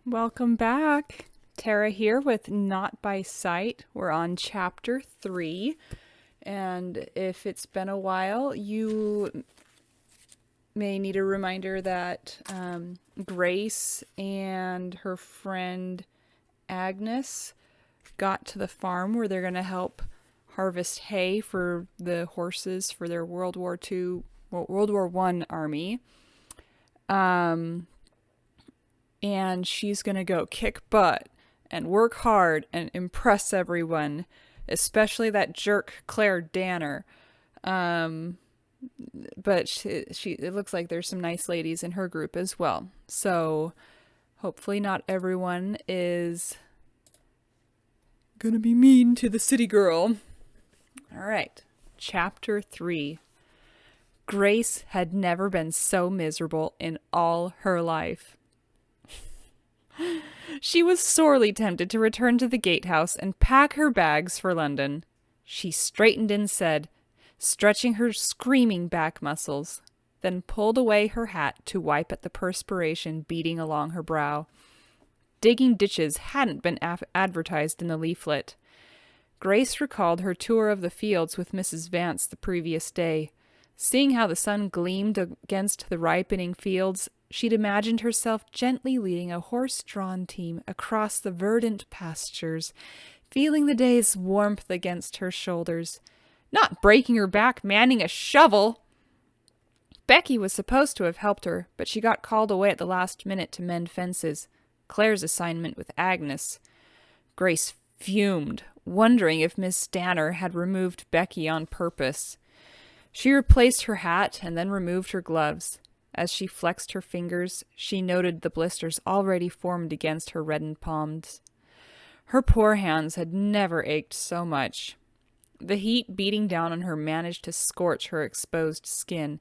Welcome back. Tara here with Not by Sight. We're on chapter 3. And if it's been a while, you may need a reminder that Grace and her friend Agnes got to the farm where they're going to help harvest hay for the horses for their World War I army. And she's going to go kick butt and work hard and impress everyone, especially that jerk Claire Danner. But it looks like there's some nice ladies in her group as well. So hopefully not everyone is going to be mean to the city girl. All right, chapter 3. Grace had never been so miserable in all her life. She was sorely tempted to return to the gatehouse and pack her bags for London. She straightened instead, stretching her screaming back muscles, then pulled away her hat to wipe at the perspiration beading along her brow. Digging ditches hadn't been advertised in the leaflet. Grace recalled her tour of the fields with Mrs. Vance the previous day. Seeing how the sun gleamed against the ripening fields, she'd imagined herself gently leading a horse-drawn team across the verdant pastures, feeling the day's warmth against her shoulders, not breaking her back manning a shovel. Becky was supposed to have helped her, but she got called away at the last minute to mend fences, Claire's assignment with Agnes. Grace fumed, wondering if Miss Danner had removed Becky on purpose. She replaced her hat and then removed her gloves. As she flexed her fingers, she noted the blisters already formed against her reddened palms. Her poor hands had never ached so much. The heat beating down on her managed to scorch her exposed skin,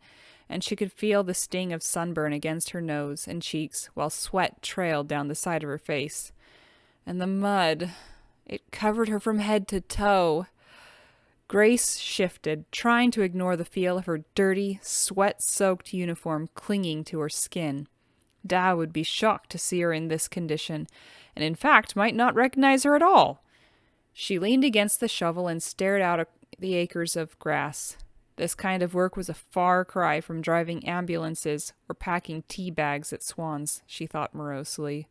and she could feel the sting of sunburn against her nose and cheeks while sweat trailed down the side of her face. And the mud, it covered her from head to toe. Grace shifted, trying to ignore the feel of her dirty, sweat-soaked uniform clinging to her skin. Da would be shocked to see her in this condition, and in fact might not recognize her at all. She leaned against the shovel and stared out at the acres of grass. This kind of work was a far cry from driving ambulances or packing tea bags at Swan's, she thought morosely.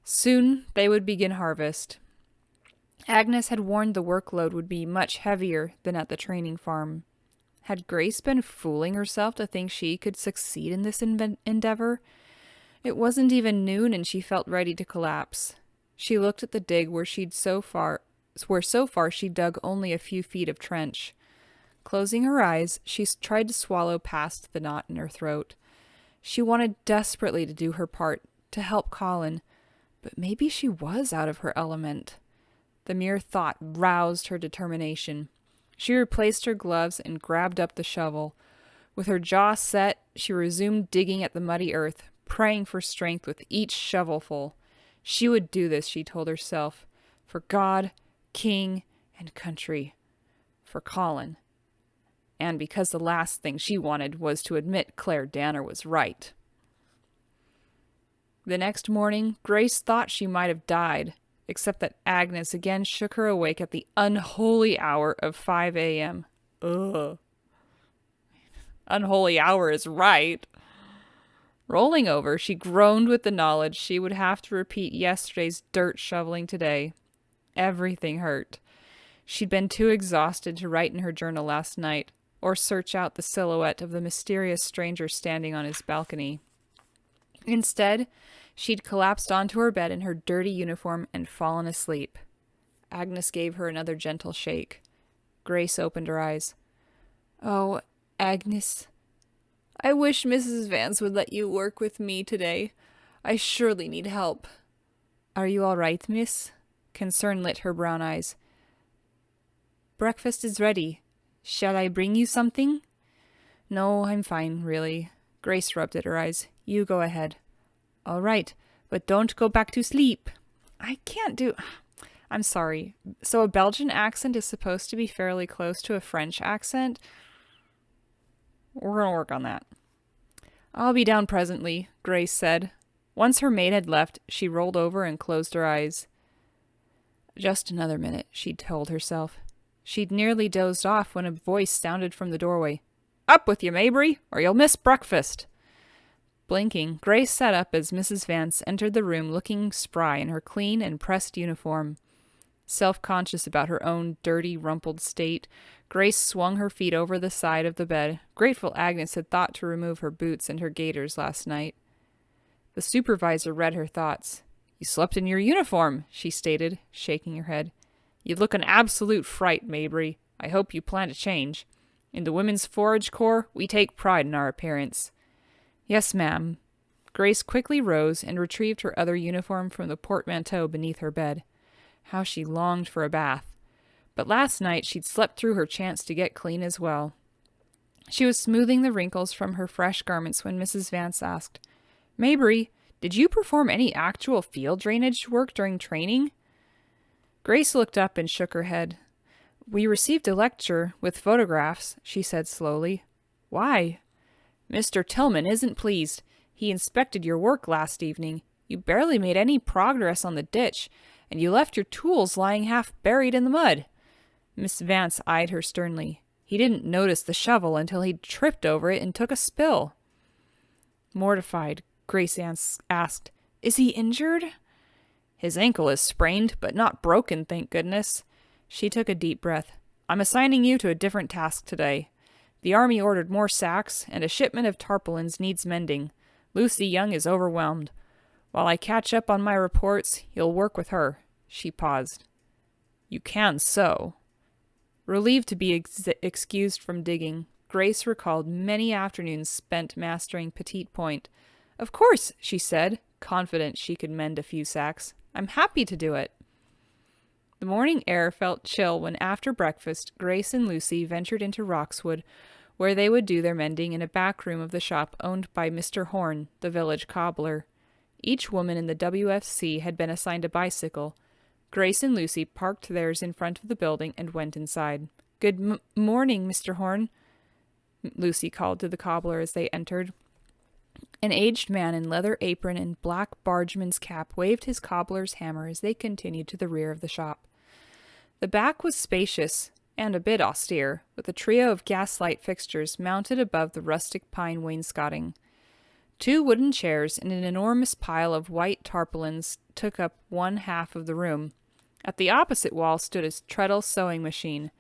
Soon they would begin harvest. Agnes had warned the workload would be much heavier than at the training farm. Had Grace been fooling herself to think she could succeed in this endeavor? It wasn't even noon and she felt ready to collapse. She looked at the dig where so far she'd dug only a few feet of trench. Closing her eyes, she tried to swallow past the knot in her throat. She wanted desperately to do her part, to help Colin, but maybe she was out of her element. The mere thought roused her determination. She replaced her gloves and grabbed up the shovel. With her jaw set, she resumed digging at the muddy earth, praying for strength with each shovelful. She would do this, she told herself, for God, King, and country. For Colin. And because the last thing she wanted was to admit Claire Danner was right. The next morning, Grace thought she might have died, except that Agnes again shook her awake at the unholy hour of 5 a.m. Ugh. Unholy hour is right. Rolling over, she groaned with the knowledge she would have to repeat yesterday's dirt shoveling today. Everything hurt. She'd been too exhausted to write in her journal last night, or search out the silhouette of the mysterious stranger standing on his balcony. Instead, she'd collapsed onto her bed in her dirty uniform and fallen asleep. Agnes gave her another gentle shake. Grace opened her eyes. "Oh, Agnes, I wish Mrs. Vance would let you work with me today. I surely need help." "Are you all right, miss?" Concern lit her brown eyes. "Breakfast is ready. Shall I bring you something?" "No, I'm fine, really." Grace rubbed at her eyes. "You go ahead." "All right, but don't go back to sleep." "I can't do—" I'm sorry. So a Belgian accent is supposed to be fairly close to a French accent? We're going to work on that. "I'll be down presently," Grace said. Once her maid had left, she rolled over and closed her eyes. Just another minute, she'd told herself. She'd nearly dozed off when a voice sounded from the doorway. Up with you, Mabry, or you'll miss breakfast. Blinking, Grace sat up as Mrs. Vance entered the room looking spry in her clean and pressed uniform. Self-conscious about her own dirty, rumpled state, Grace swung her feet over the side of the bed, grateful Agnes had thought to remove her boots and her gaiters last night. The supervisor read her thoughts. You slept in your uniform, she stated, shaking her head. You look an absolute fright, Mabry. I hope you plan to change. In the Women's Forage Corps, we take pride in our appearance. Yes, ma'am. Grace quickly rose and retrieved her other uniform from the portmanteau beneath her bed. How she longed for a bath. But last night she'd slept through her chance to get clean as well. She was smoothing the wrinkles from her fresh garments when Mrs. Vance asked, Mabry, did you perform any actual field drainage work during training? Grace looked up and shook her head. We received a lecture with photographs, she said slowly. Why? Mr. Tillman isn't pleased. He inspected your work last evening. You barely made any progress on the ditch, and you left your tools lying half buried in the mud. Miss Vance eyed her sternly. He didn't notice the shovel until he'd tripped over it and took a spill. Mortified, Grace asked, Is he injured? His ankle is sprained, but not broken, thank goodness. She took a deep breath. I'm assigning you to a different task today. The Army ordered more sacks, and a shipment of tarpaulins needs mending. Lucy Young is overwhelmed. While I catch up on my reports, you'll work with her. She paused. You can sew. Relieved to be excused from digging, Grace recalled many afternoons spent mastering Petite Point. Of course, she said, confident she could mend a few sacks. I'm happy to do it. The morning air felt chill when after breakfast, Grace and Lucy ventured into Roxwood, where they would do their mending in a back room of the shop owned by Mr. Horn, the village cobbler. Each woman in the WFC had been assigned a bicycle. Grace and Lucy parked theirs in front of the building and went inside. Good morning, Mr. Horn, Lucy called to the cobbler as they entered. An aged man in leather apron and black bargeman's cap waved his cobbler's hammer as they continued to the rear of the shop. The back was spacious and a bit austere, with a trio of gaslight fixtures mounted above the rustic pine wainscoting. 2 wooden chairs and an enormous pile of white tarpaulins took up one half of the room. At the opposite wall stood a treadle sewing machine.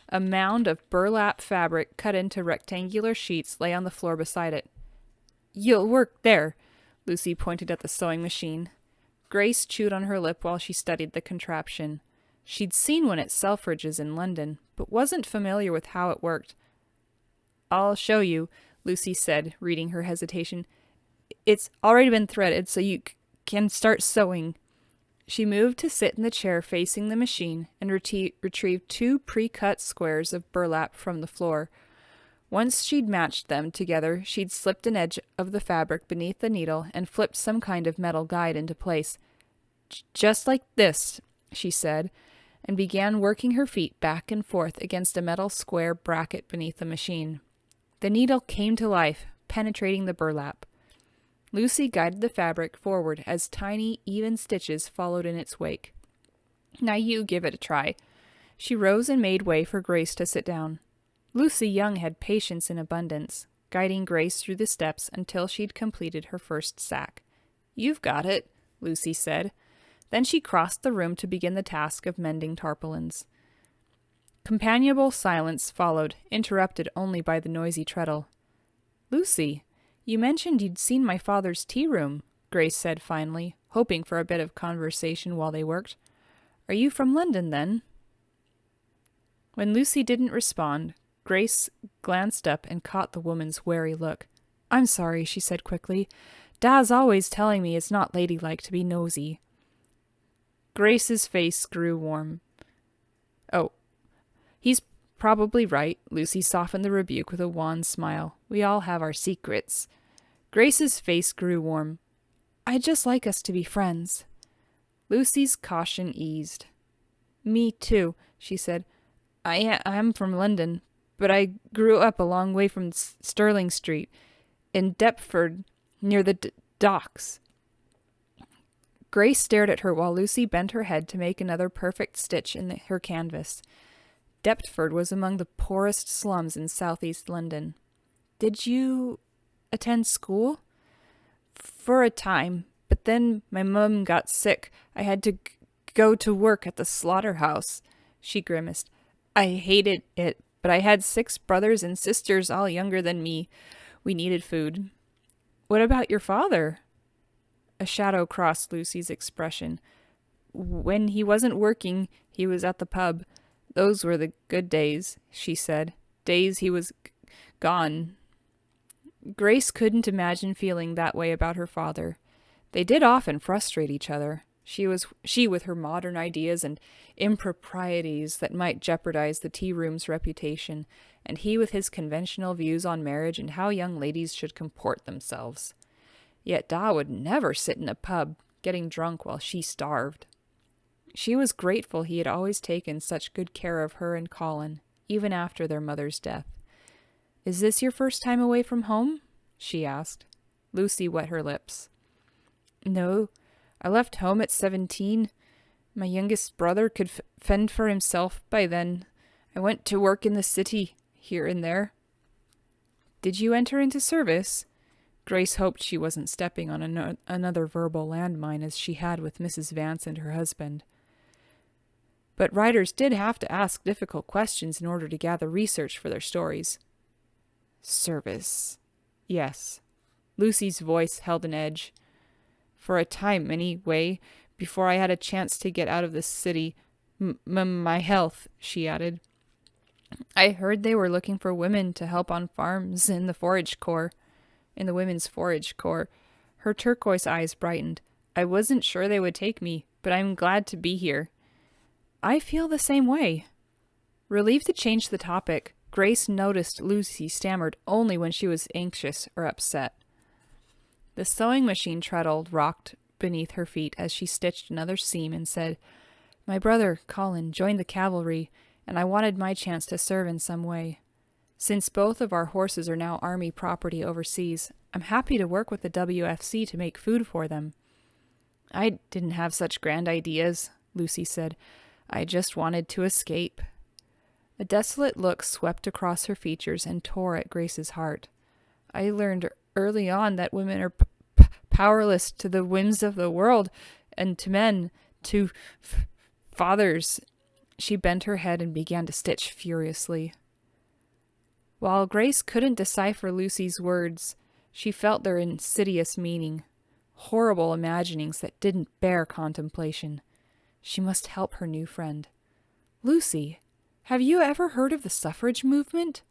A mound of burlap fabric cut into rectangular sheets lay on the floor beside it. You'll work there, Lucy pointed at the sewing machine. Grace chewed on her lip while she studied the contraption. She'd seen one at Selfridge's in London, but wasn't familiar with how it worked. I'll show you, Lucy said, reading her hesitation. It's already been threaded, so you can start sewing. She moved to sit in the chair facing the machine and retrieved 2 pre-cut squares of burlap from the floor. Once she'd matched them together, she'd slipped an edge of the fabric beneath the needle and flipped some kind of metal guide into place. Just like this, she said, and began working her feet back and forth against a metal square bracket beneath the machine. The needle came to life, penetrating the burlap. Lucy guided the fabric forward as tiny, even stitches followed in its wake. Now you give it a try. She rose and made way for Grace to sit down. Lucy Young had patience in abundance, guiding Grace through the steps until she'd completed her first sack. You've got it, Lucy said. Then she crossed the room to begin the task of mending tarpaulins. Companionable silence followed, interrupted only by the noisy treadle. Lucy, you mentioned you'd seen my father's tea room, Grace said finally, hoping for a bit of conversation while they worked. Are you from London, then? When Lucy didn't respond, Grace glanced up and caught the woman's wary look. I'm sorry, she said quickly. Dad's always telling me it's not ladylike to be nosy. Grace's face grew warm. Oh, he's probably right, Lucy softened the rebuke with a wan smile. We all have our secrets. Grace's face grew warm. I'd just like us to be friends. Lucy's caution eased. Me too, she said. I'm from London, but I grew up a long way from Sterling Street, in Deptford, near the docks. Grace stared at her while Lucy bent her head to make another perfect stitch in her canvas. Deptford was among the poorest slums in southeast London. Did you attend school? For a time, but then my mum got sick. I had to go to work at the slaughterhouse. She grimaced. I hated it, but I had 6 brothers and sisters, all younger than me. We needed food. What about your father? A shadow crossed Lucy's expression. When he wasn't working, he was at the pub. Those were the good days, she said. Days he was gone. Grace couldn't imagine feeling that way about her father. They did often frustrate each other. She with her modern ideas and improprieties that might jeopardize the tea room's reputation, and he with his conventional views on marriage and how young ladies should comport themselves. Yet Da would never sit in a pub, getting drunk while she starved. She was grateful he had always taken such good care of her and Colin, even after their mother's death. Is this your first time away from home? She asked. Lucy wet her lips. No, I left home at 17. My youngest brother could fend for himself by then. I went to work in the city, here and there. Did you enter into service? Grace hoped she wasn't stepping on another verbal landmine as she had with Mrs. Vance and her husband. But writers did have to ask difficult questions in order to gather research for their stories. Service. Yes. Lucy's voice held an edge. For a time, anyway, before I had a chance to get out of the city. My health, she added. I heard they were looking for women to help on farms in the women's forage corps. Her turquoise eyes brightened. I wasn't sure they would take me, but I'm glad to be here. I feel the same way. Relieved to change the topic, Grace noticed Lucy stammered only when she was anxious or upset. The sewing machine rocked beneath her feet as she stitched another seam and said, My brother, Colin, joined the cavalry, and I wanted my chance to serve in some way. Since both of our horses are now Army property overseas, I'm happy to work with the WFC to make food for them. I didn't have such grand ideas, Lucy said. I just wanted to escape. A desolate look swept across her features and tore at Grace's heart. I learned early on that women are powerless to the whims of the world and to men, to fathers. She bent her head and began to stitch furiously. While Grace couldn't decipher Lucy's words, she felt their insidious meaning, horrible imaginings that didn't bear contemplation. She must help her new friend. Lucy, have you ever heard of the suffrage movement?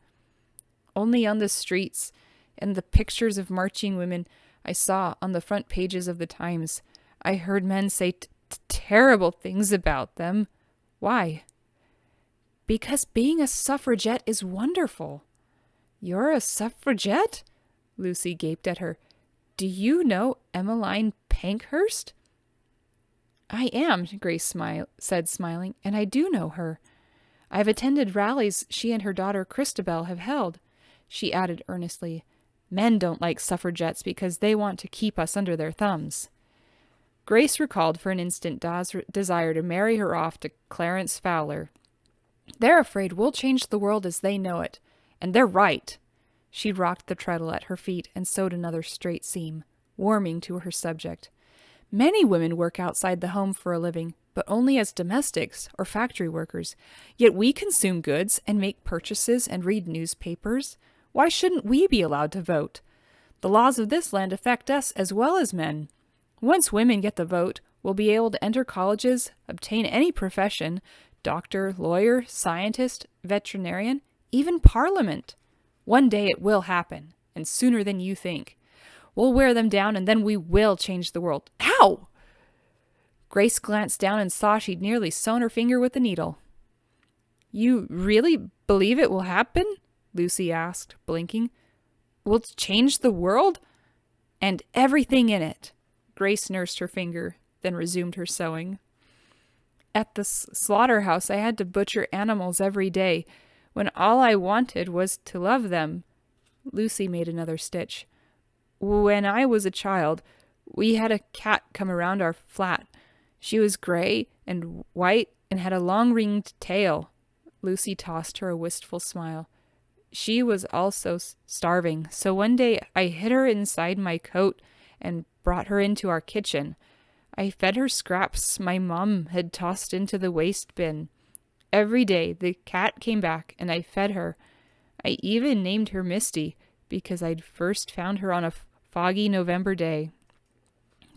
Only on the streets and the pictures of marching women I saw on the front pages of the Times. I heard men say terrible things about them. Why? Because being a suffragette is wonderful. You're a suffragette? Lucy gaped at her. Do you know Emmeline Pankhurst? I am, Grace said, smiling, and I do know her. I've attended rallies she and her daughter Christabel have held. She added earnestly, Men don't like suffragettes because they want to keep us under their thumbs. Grace recalled for an instant Da's desire to marry her off to Clarence Fowler. They're afraid we'll change the world as they know it, and they're right. She rocked the treadle at her feet and sewed another straight seam, warming to her subject. Many women work outside the home for a living, but only as domestics or factory workers. Yet we consume goods and make purchases and read newspapers. Why shouldn't we be allowed to vote? The laws of this land affect us as well as men. Once women get the vote, we'll be able to enter colleges, obtain any profession, doctor, lawyer, scientist, veterinarian, even parliament. One day it will happen, and sooner than you think. We'll wear them down, and then we will change the world. Ow! Grace glanced down and saw she'd nearly sewn her finger with the needle. You really believe it will happen? Lucy asked, blinking. We'll change the world? And everything in it. Grace nursed her finger, then resumed her sewing. At the slaughterhouse, I had to butcher animals every day, when all I wanted was to love them. Lucy made another stitch. When I was a child, We had a cat come around our flat. She was gray and white and had a long ringed tail. Lucy tossed her a wistful smile. She was also starving, so one day I hid her inside my coat and brought her into our kitchen. I fed her scraps my mom had tossed into the waste bin. Every day the cat came back and I fed her. I even named her Misty because I'd first found her on a foggy November day.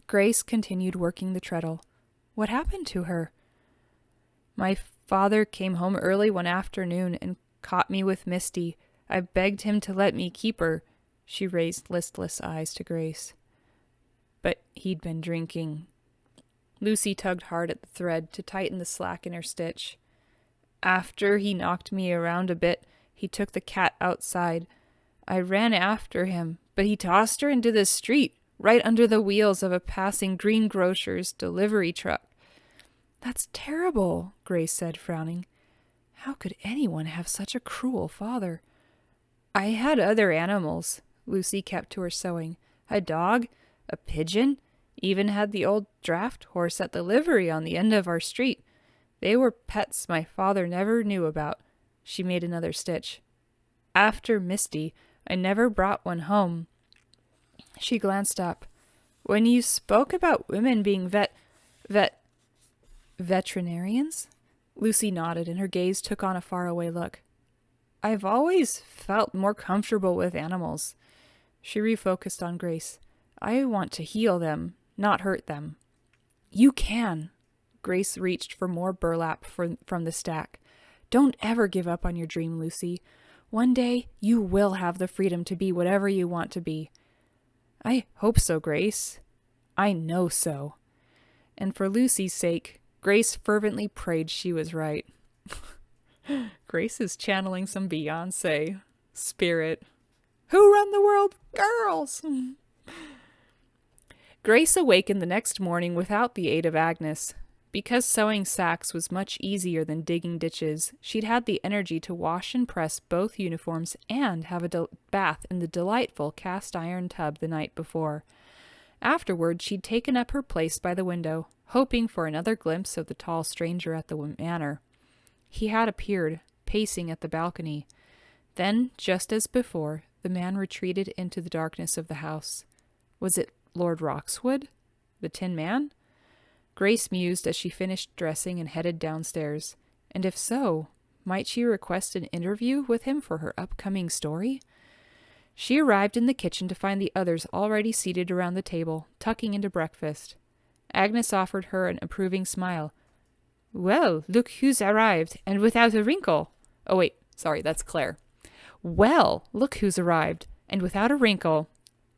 Grace continued working the treadle. What happened to her? My father came home early one afternoon and caught me with Misty. I begged him to let me keep her. She raised listless eyes to Grace. But he'd been drinking. Lucy tugged hard at the thread to tighten the slack in her stitch. After he knocked me around a bit, he took the cat outside. I ran after him, but he tossed her into the street, right under the wheels of a passing greengrocer's delivery truck. That's terrible, Grace said, frowning. How could anyone have such a cruel father? I had other animals. Lucy kept to her sewing. A dog, a pigeon, even had the old draft horse at the livery on the end of our street. They were pets my father never knew about. She made another stitch. After Misty, I never brought one home. She glanced up. When you spoke about women being veterinarians? Lucy nodded, and her gaze took on a faraway look. I've always felt more comfortable with animals. She refocused on Grace. I want to heal them, not hurt them. You can. Grace reached for more burlap from the stack. Don't ever give up on your dream, Lucy. One day, you will have the freedom to be whatever you want to be. I hope so, Grace. I know so. And for Lucy's sake, Grace fervently prayed she was right. Grace is channeling some Beyoncé spirit. Who run the world? Girls! Grace awakened the next morning without the aid of Agnes. Because sewing sacks was much easier than digging ditches, she'd had the energy to wash and press both uniforms and have a bath in the delightful cast-iron tub the night before. Afterward, she'd taken up her place by the window, hoping for another glimpse of the tall stranger at the manor. He had appeared, pacing at the balcony. Then, just as before, the man retreated into the darkness of the house. Was it Lord Roxwood? The Tin Man? Grace mused as she finished dressing and headed downstairs. And if so, might she request an interview with him for her upcoming story? She arrived in the kitchen to find the others already seated around the table, tucking into breakfast. Agnes offered her an approving smile. Well, look who's arrived, and without a wrinkle. Oh wait, sorry, that's Claire. Well, look who's arrived, and without a wrinkle.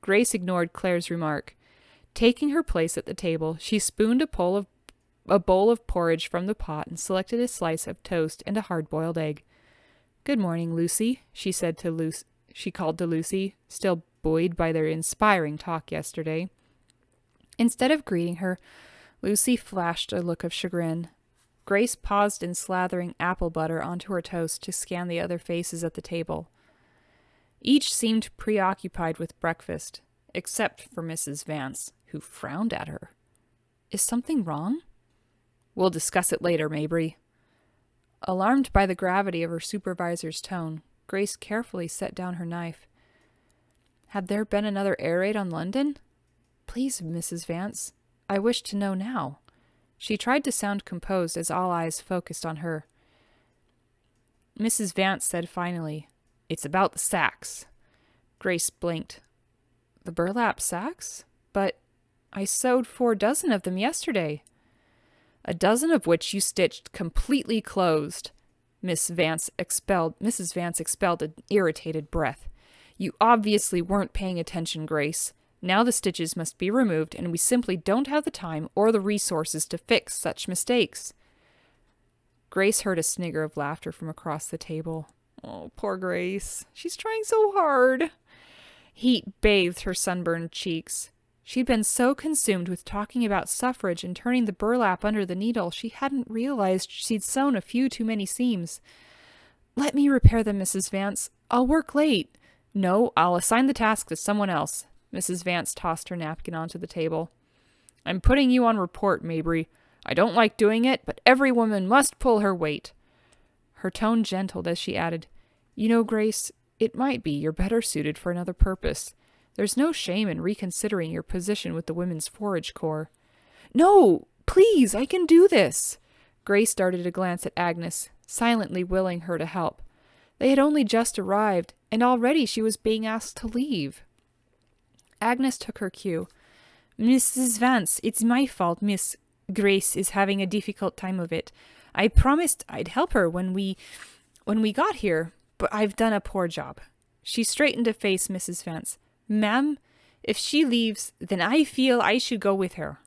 Grace ignored Claire's remark. Taking her place at the table, she spooned a bowl of porridge from the pot and selected a slice of toast and a hard-boiled egg. Good morning, Lucy, she called to Lucy, still buoyed by their inspiring talk yesterday. Instead of greeting her, Lucy flashed a look of chagrin. Grace paused in slathering apple butter onto her toast to scan the other faces at the table. Each seemed preoccupied with breakfast, except for Mrs. Vance, who frowned at her. Is something wrong? We'll discuss it later, Mabry. Alarmed by the gravity of her supervisor's tone, Grace carefully set down her knife. Had there been another air raid on London? Please, Mrs. Vance, I wish to know now. She tried to sound composed as all eyes focused on her. Mrs. Vance said finally, It's about the sacks. Grace blinked. The burlap sacks? But I sewed 4 dozen of them yesterday. A dozen of which you stitched completely closed. Mrs. Vance expelled an irritated breath. You obviously weren't paying attention, Grace. Now the stitches must be removed, and we simply don't have the time or the resources to fix such mistakes. Grace heard a snigger of laughter from across the table. Oh, poor Grace. She's trying so hard. Heat bathed her sunburned cheeks. She'd been so consumed with talking about suffrage and turning the burlap under the needle, she hadn't realized she'd sewn a few too many seams. Let me repair them, Mrs. Vance. I'll work late. No, I'll assign the task to someone else. Mrs. Vance tossed her napkin onto the table. I'm putting you on report, Mabry. I don't like doing it, but every woman must pull her weight. Her tone gentled as she added, You know, Grace, it might be you're better suited for another purpose. There's no shame in reconsidering your position with the Women's Forage Corps. No, please, I can do this. Grace darted a glance at Agnes, silently willing her to help. They had only just arrived, and already she was being asked to leave. Agnes took her cue. Mrs. Vance, it's my fault, Miss Grace is having a difficult time of it. I promised I'd help her when we got here, but I've done a poor job. She straightened to face Mrs. Vance. Ma'am, if she leaves, then I feel I should go with her.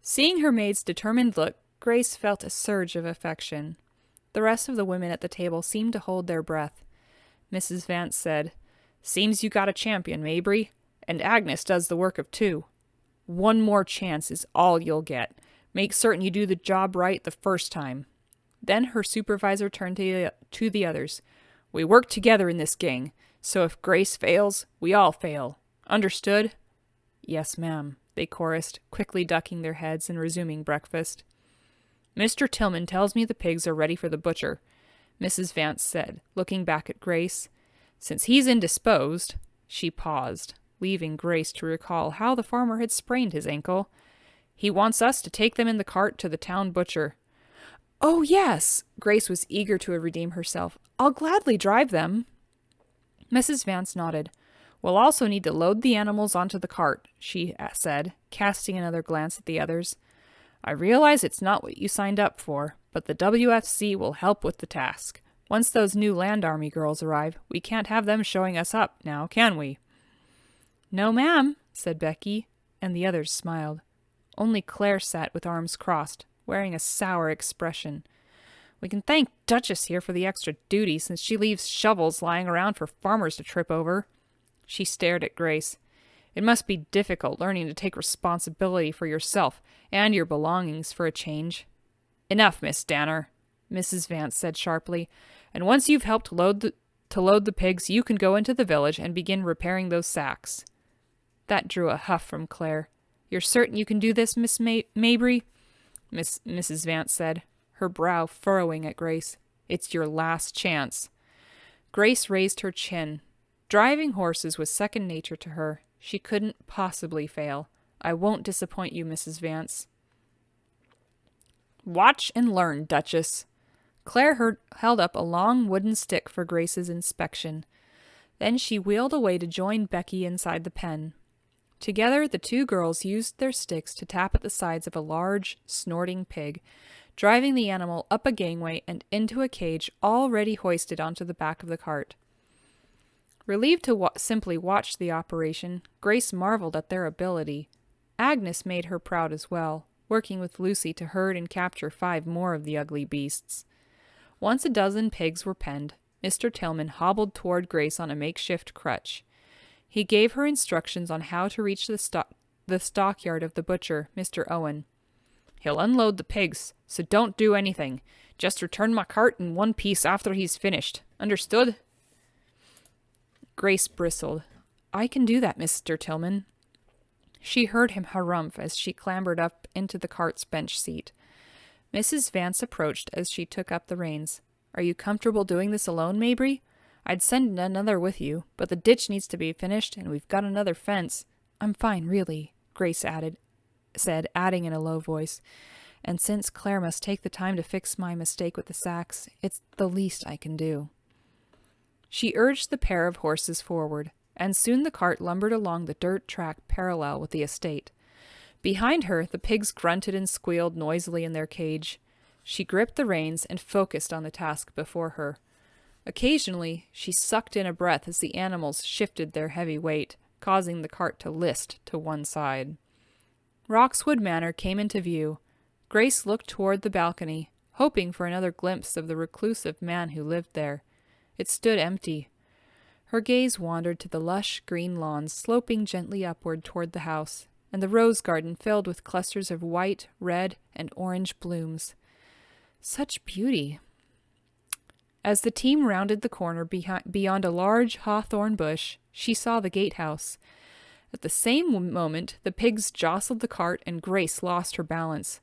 Seeing her maid's determined look, Grace felt a surge of affection. The rest of the women at the table seemed to hold their breath. Mrs. Vance said, Seems you got a champion, Mabry, and Agnes does the work of two. One more chance is all you'll get. Make certain you do the job right the first time. Then her supervisor turned to the others. We work together in this gang, so if Grace fails, we all fail. Understood? Yes, ma'am, they chorused, quickly ducking their heads and resuming breakfast. Mr. Tillman tells me the pigs are ready for the butcher, Mrs. Vance said, looking back at Grace. Since he's indisposed, she paused, leaving Grace to recall how the farmer had sprained his ankle. He wants us to take them in the cart to the town butcher. Oh, yes! Grace was eager to redeem herself. I'll gladly drive them. Mrs. Vance nodded. We'll also need to load the animals onto the cart, she said, casting another glance at the others. I realize it's not what you signed up for, but the WFC will help with the task. Once those new Land Army girls arrive, we can't have them showing us up now, can we? No, ma'am, said Becky, and the others smiled. Only Claire sat with arms crossed, wearing a sour expression. We can thank Duchess here for the extra duty, since she leaves shovels lying around for farmers to trip over. She stared at Grace. It must be difficult learning to take responsibility for yourself and your belongings for a change. Enough, Miss Danner, Mrs. Vance said sharply, and once you've helped load the pigs, you can go into the village and begin repairing those sacks. That drew a huff from Claire. You're certain you can do this, Miss Mabry? Mrs. Vance said, her brow furrowing at Grace. It's your last chance. Grace raised her chin. Driving horses was second nature to her. She couldn't possibly fail. I won't disappoint you, Mrs. Vance. Watch and learn, Duchess. Claire held up a long wooden stick for Grace's inspection. Then she wheeled away to join Becky inside the pen. Together, the two girls used their sticks to tap at the sides of a large, snorting pig, driving the animal up a gangway and into a cage already hoisted onto the back of the cart. Relieved to simply watch the operation, Grace marveled at their ability. Agnes made her proud as well, working with Lucy to herd and capture 5 more of the ugly beasts. Once a dozen pigs were penned, Mr. Tillman hobbled toward Grace on a makeshift crutch. He gave her instructions on how to reach the stockyard of the butcher, Mr. Owen. He'll unload the pigs, so don't do anything. Just return my cart in one piece after he's finished. Understood? Grace bristled. I can do that, Mr. Tillman. She heard him harumph as she clambered up into the cart's bench seat. Mrs. Vance approached as she took up the reins. Are you comfortable doing this alone, Mabry? I'd send another with you, but the ditch needs to be finished, and we've got another fence. I'm fine, really, Grace said, adding in a low voice. And since Claire must take the time to fix my mistake with the sacks, it's the least I can do. She urged the pair of horses forward, and soon the cart lumbered along the dirt track parallel with the estate. Behind her, the pigs grunted and squealed noisily in their cage. She gripped the reins and focused on the task before her. Occasionally, she sucked in a breath as the animals shifted their heavy weight, causing the cart to list to one side. Roxwood Manor came into view. Grace looked toward the balcony, hoping for another glimpse of the reclusive man who lived there. It stood empty. Her gaze wandered to the lush green lawns sloping gently upward toward the house, and the rose garden filled with clusters of white, red, and orange blooms. Such beauty! As the team rounded the corner beyond a large hawthorn bush, she saw the gatehouse. At the same moment, the pigs jostled the cart and Grace lost her balance.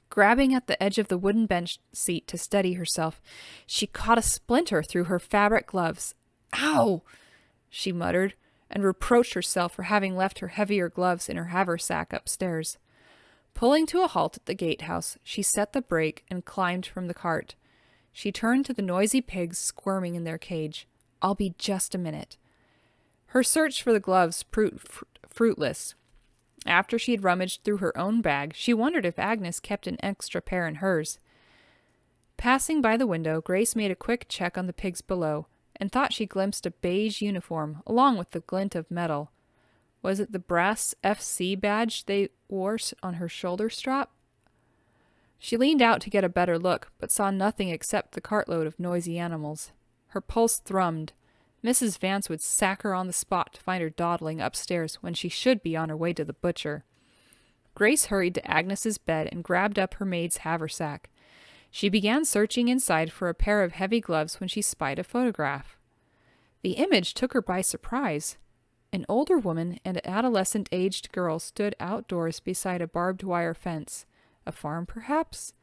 Grabbing at the edge of the wooden bench seat to steady herself, she caught a splinter through her fabric gloves. "Ow!" she muttered, and reproached herself for having left her heavier gloves in her haversack upstairs. Pulling to a halt at the gatehouse, she set the brake and climbed from the cart. She turned to the noisy pigs squirming in their cage. "I'll be just a minute." Her search for the gloves proved fruitless. After she had rummaged through her own bag, she wondered if Agnes kept an extra pair in hers. Passing by the window, Grace made a quick check on the pigs below, and thought she glimpsed a beige uniform, along with the glint of metal. Was it the brass FC badge they wore on her shoulder strap? She leaned out to get a better look, but saw nothing except the cartload of noisy animals. Her pulse thrummed. Mrs. Vance would sack her on the spot to find her dawdling upstairs when she should be on her way to the butcher. Grace hurried to Agnes's bed and grabbed up her maid's haversack. She began searching inside for a pair of heavy gloves when she spied a photograph. The image took her by surprise. An older woman and an adolescent-aged girl stood outdoors beside a barbed wire fence. A farm, perhaps?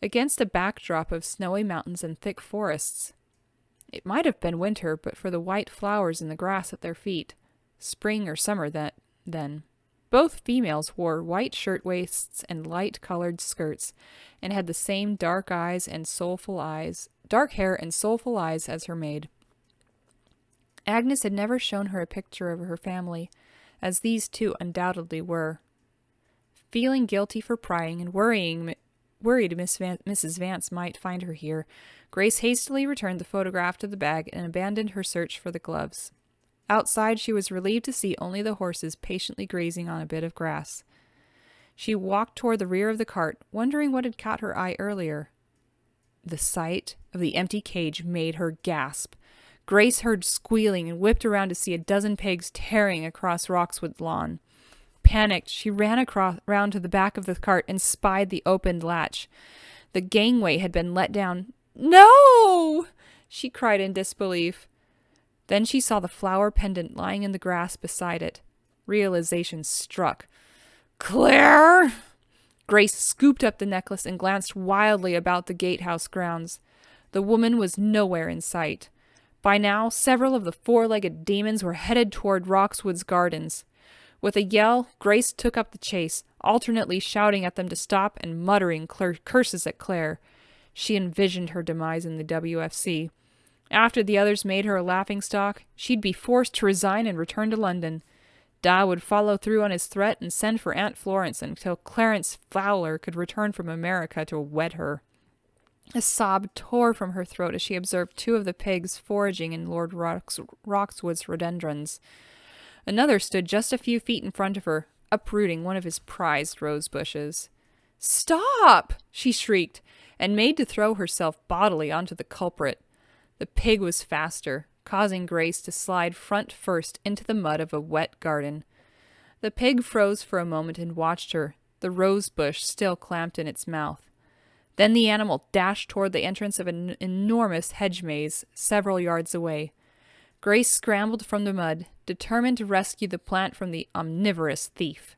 Against a backdrop of snowy mountains and thick forests. It might have been winter, but for the white flowers in the grass at their feet. Spring or summer then. Both females wore white shirtwaists and light-colored skirts, and had the same dark hair and soulful eyes as her maid. Agnes had never shown her a picture of her family, as these two undoubtedly were. Feeling guilty for prying and worried Mrs. Vance might find her here, Grace hastily returned the photograph to the bag and abandoned her search for the gloves. Outside, she was relieved to see only the horses patiently grazing on a bit of grass. She walked toward the rear of the cart, wondering what had caught her eye earlier. The sight of the empty cage made her gasp. Grace heard squealing and whipped around to see a dozen pigs tearing across Roxwood's lawn. Panicked, she ran round to the back of the cart and spied the opened latch. The gangway had been let down. "No!" she cried in disbelief. Then she saw the flower pendant lying in the grass beside it. Realization struck. "Claire!" Grace scooped up the necklace and glanced wildly about the gatehouse grounds. The woman was nowhere in sight. By now, several of the four-legged demons were headed toward Roxwood's gardens. With a yell, Grace took up the chase, alternately shouting at them to stop and muttering curses at Claire. She envisioned her demise in the WFC. After the others made her a laughingstock, she'd be forced to resign and return to London. Da would follow through on his threat and send for Aunt Florence until Clarence Fowler could return from America to wed her. A sob tore from her throat as she observed two of the pigs foraging in Lord Roxwood's rhododendrons. Another stood just a few feet in front of her, uprooting one of his prized rose bushes. "Stop!" she shrieked, and made to throw herself bodily onto the culprit. The pig was faster, causing Grace to slide front first into the mud of a wet garden. The pig froze for a moment and watched her, the rose bush still clamped in its mouth. Then the animal dashed toward the entrance of an enormous hedge maze several yards away. Grace scrambled from the mud, determined to rescue the plant from the omnivorous thief.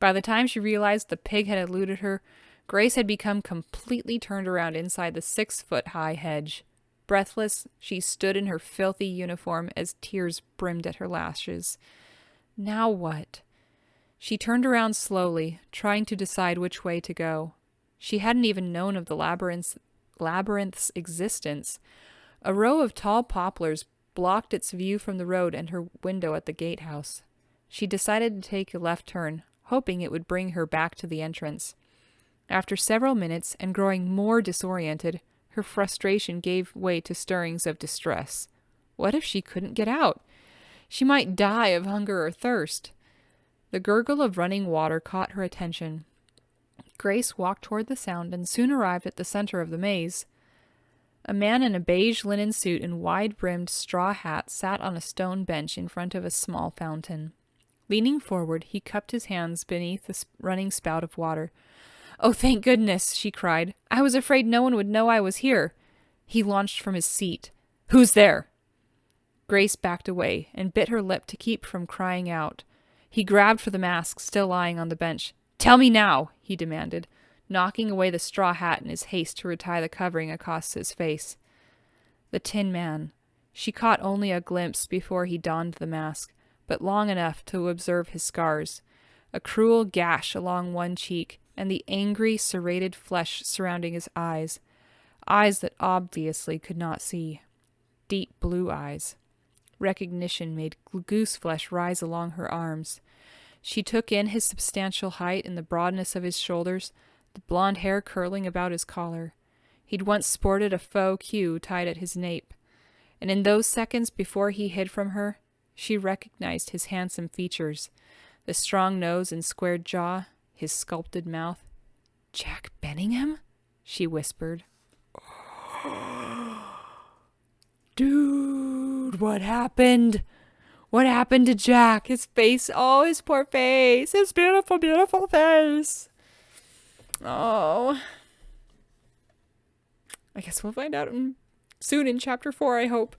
By the time she realized the pig had eluded her, Grace had become completely turned around inside the 6-foot-high hedge. Breathless, she stood in her filthy uniform as tears brimmed at her lashes. Now what? She turned around slowly, trying to decide which way to go. She hadn't even known of the labyrinth's existence. A row of tall poplars blocked its view from the road and her window at the gatehouse. She decided to take a left turn, hoping it would bring her back to the entrance. After several minutes, and growing more disoriented, her frustration gave way to stirrings of distress. What if she couldn't get out? She might die of hunger or thirst. The gurgle of running water caught her attention. Grace walked toward the sound and soon arrived at the center of the maze. A man in a beige linen suit and wide-brimmed straw hat sat on a stone bench in front of a small fountain. Leaning forward, he cupped his hands beneath the running spout of water. "Oh, thank goodness," she cried. "I was afraid no one would know I was here." He launched from his seat. "Who's there?" Grace backed away and bit her lip to keep from crying out. He grabbed for the mask still lying on the bench. "Tell me now," he demanded, knocking away the straw hat in his haste to retie the covering across his face. The Tin Man. She caught only a glimpse before he donned the mask, but long enough to observe his scars, a cruel gash along one cheek, and the angry, serrated flesh surrounding his eyes that obviously could not see. Deep blue eyes. Recognition made goose flesh rise along her arms. She took in his substantial height and the broadness of his shoulders, the blonde hair curling about his collar. He'd once sported a faux queue tied at his nape, and in those seconds before he hid from her, she recognized his handsome features, the strong nose and squared jaw, his sculpted mouth. "Jack Benningham?" she whispered. "Dude, what happened? What happened to Jack? His face, oh, his poor face, his beautiful, beautiful face." Oh. I guess we'll find out soon in chapter 4, I hope.